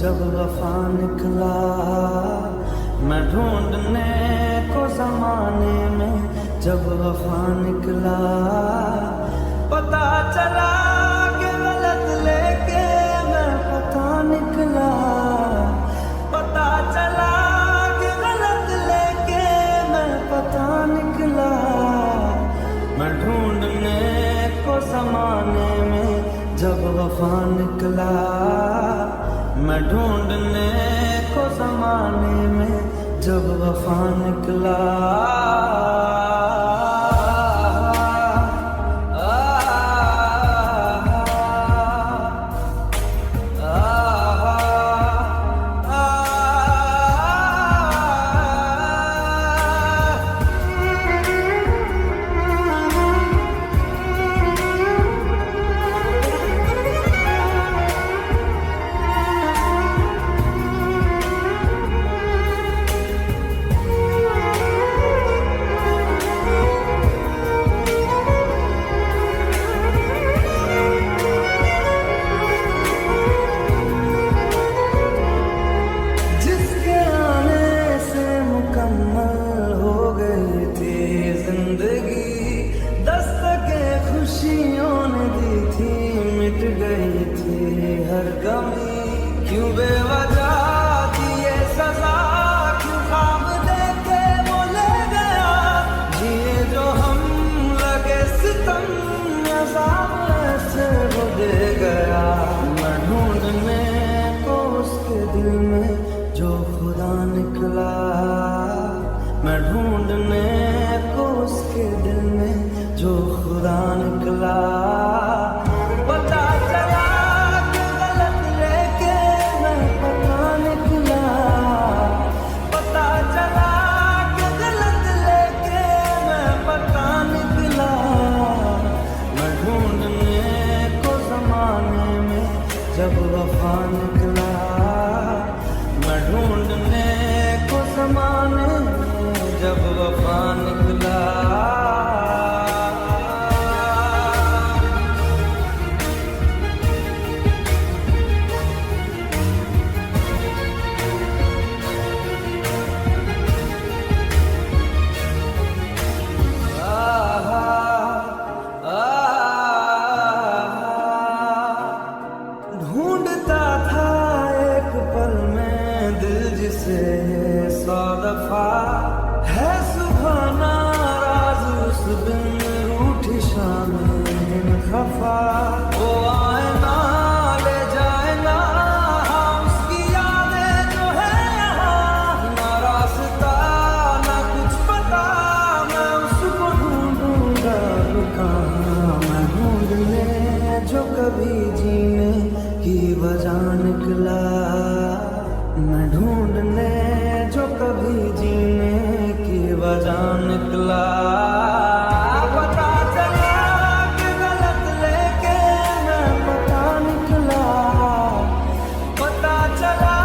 जब वफा निकला मैं ढूंढने को जमाने में, जब वफा निकला पता चला कि गलत लेके मैं पता निकला, पता चला कि गलत लेके मैं पता निकला। मैं ढूंढने को जमाने में जब वफा निकला, मैं ढूंढने को जमाने में जब वफा निकला। हर गमी क्यों बेवजह थी ये सजा, क्यों ख्वाब देके वो ले गया, जिए जो हम लगे सितम अज़ाब ऐसे वो दे गया। मैं ढूंढने को उसके दिल में जो खुदा निकला, मैं ढूंढने को उसके दिल में जो खुदा निकला। पता चला जब वफा निकला, मैं ढूंढने को ज़माने में जब वफा निकला। ढूंढता था एक पल में दिल जिसे 100 दफा, है सुबह नाराज उस बिन रूठी शामें खफा। वो आए ना ले जाए ना उसकी यादें जो है यहाँ, ना रास्ता ना कुछ पता, मैं उसको ढूंढूंगा कहाँ। मैं ढूंढने जो कभी जीने की वजह निकला, मैं ढूंढने जो कभी जीने की वजह निकला। पता चला कि गलत लेके मैं पता निकला, पता चला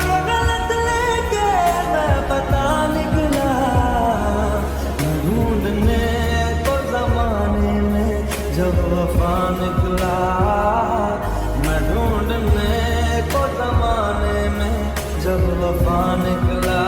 कि गलत लेके मैं पता निकला। मैं ढूंढने को जमाने में जब वफा निकला, मैं ढूंढने को ज़माने में जब वफा निकला।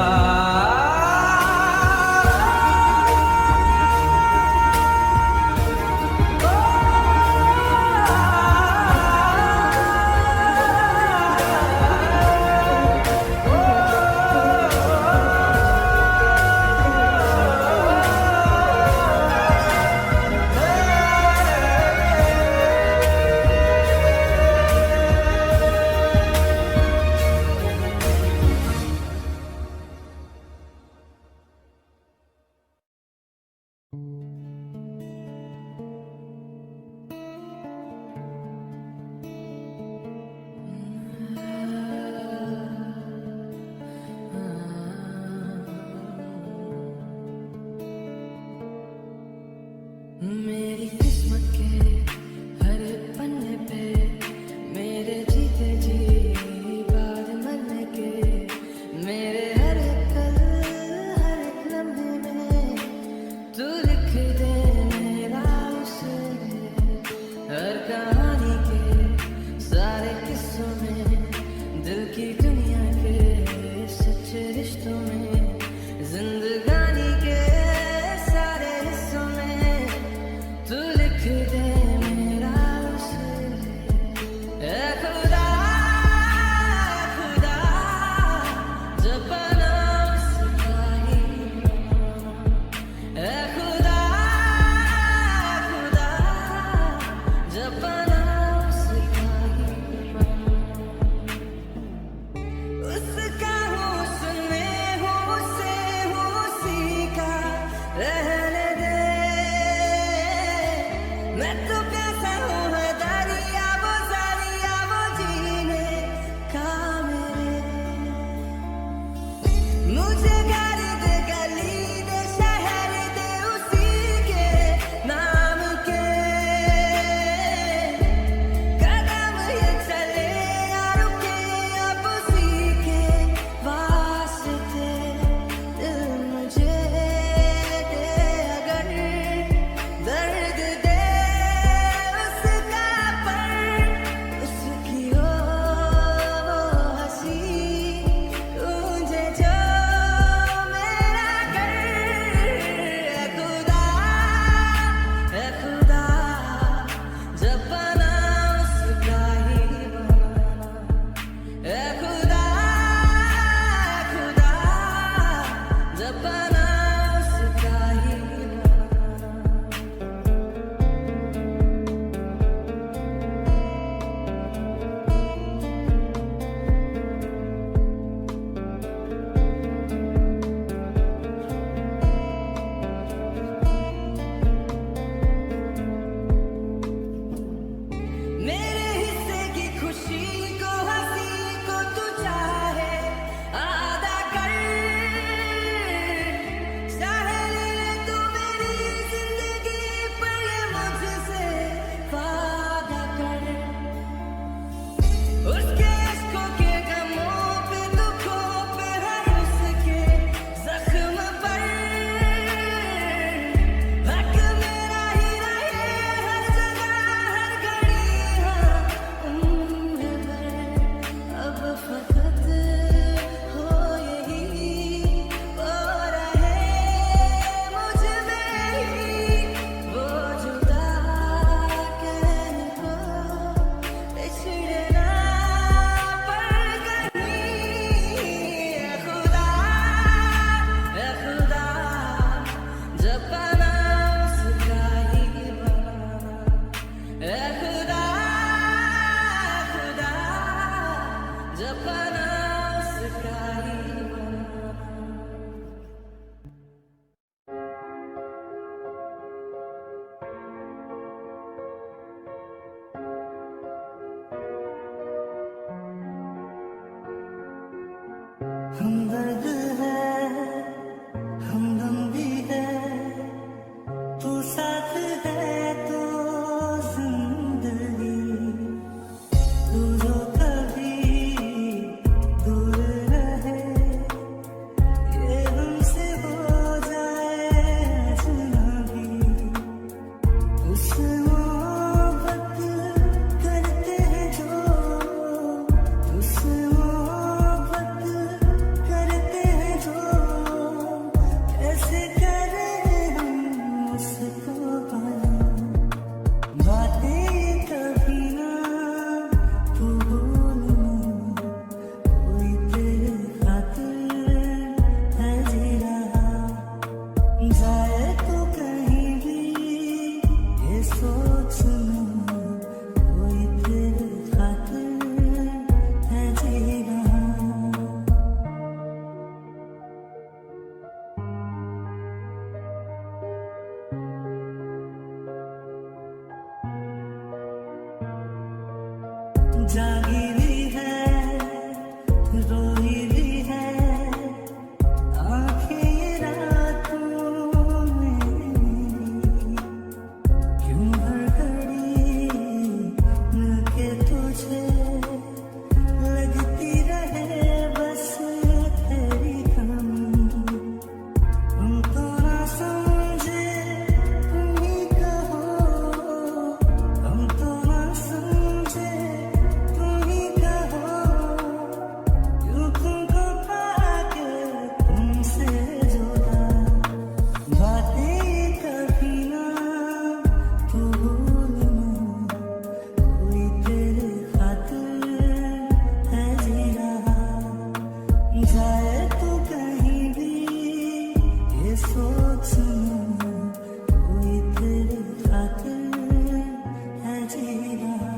मेरी किस्मत के हर पन्ने पे मेरे जीते जी बाद मरने के, मेरे हर पल हर एक लम्हे में तू लिख दे मेरा उसे। हर कहानी के सारे किस्सों में दिल की जब बना उसका ही बनाना। ए खुदा खुदा, जब बना उसका ही बनाना। मेरे हिस्से की खुशी को हंसी को तू चाहे आधा कर, चाहे ले ले तू मेरी जिंदगी पर ये मुझसे वादा कर। उसके इश्कों के गमों पे दुखों पे हर उसके जख्म पर हक मेरा ही रहे हर जगह हर घड़ी हाँ उम्र भर। अब फकत हो यही वो रहे मुझ में ही वो जुदा कहने को बिछड़ना पर कहीं। ए खुदा जब बना उसका ही बनाना। ए खुदा जब बना उसका ही बनाना। हमदर्द है हमदम भी है, तू साथ है तो जिंदगी। तू जो कभी दूर रहे ये हमसे हो जाए अजनबी। उस मोहब्बत करते हैं जो, उस मोहब्बत करते हैं जो, कैसे करें हम उसको बयां। बातें कभी ना तू भूलना, कोई तेरे खातिर है जी रहा। जाए तो कहीं भी ये सोचना, कोई तेरे खातिर है जी रहा। जागी भी है रोई भी है आंखें ये रातों में, क्यों हर घड़ी मिलके तुझे लगती रहे बस तेरी कमी। हम तो ना समझे तुम ही कहो, हम तो ना समझे तुम ही कहो, क्यों तुमको पाके तुमसे जुदा। बातें कभी ना तू भूलना, कोई तेरे खातिर है जी रहा। जाए तो कहीं भी ये सोचना, कोई तेरे खातिर है जी रहा।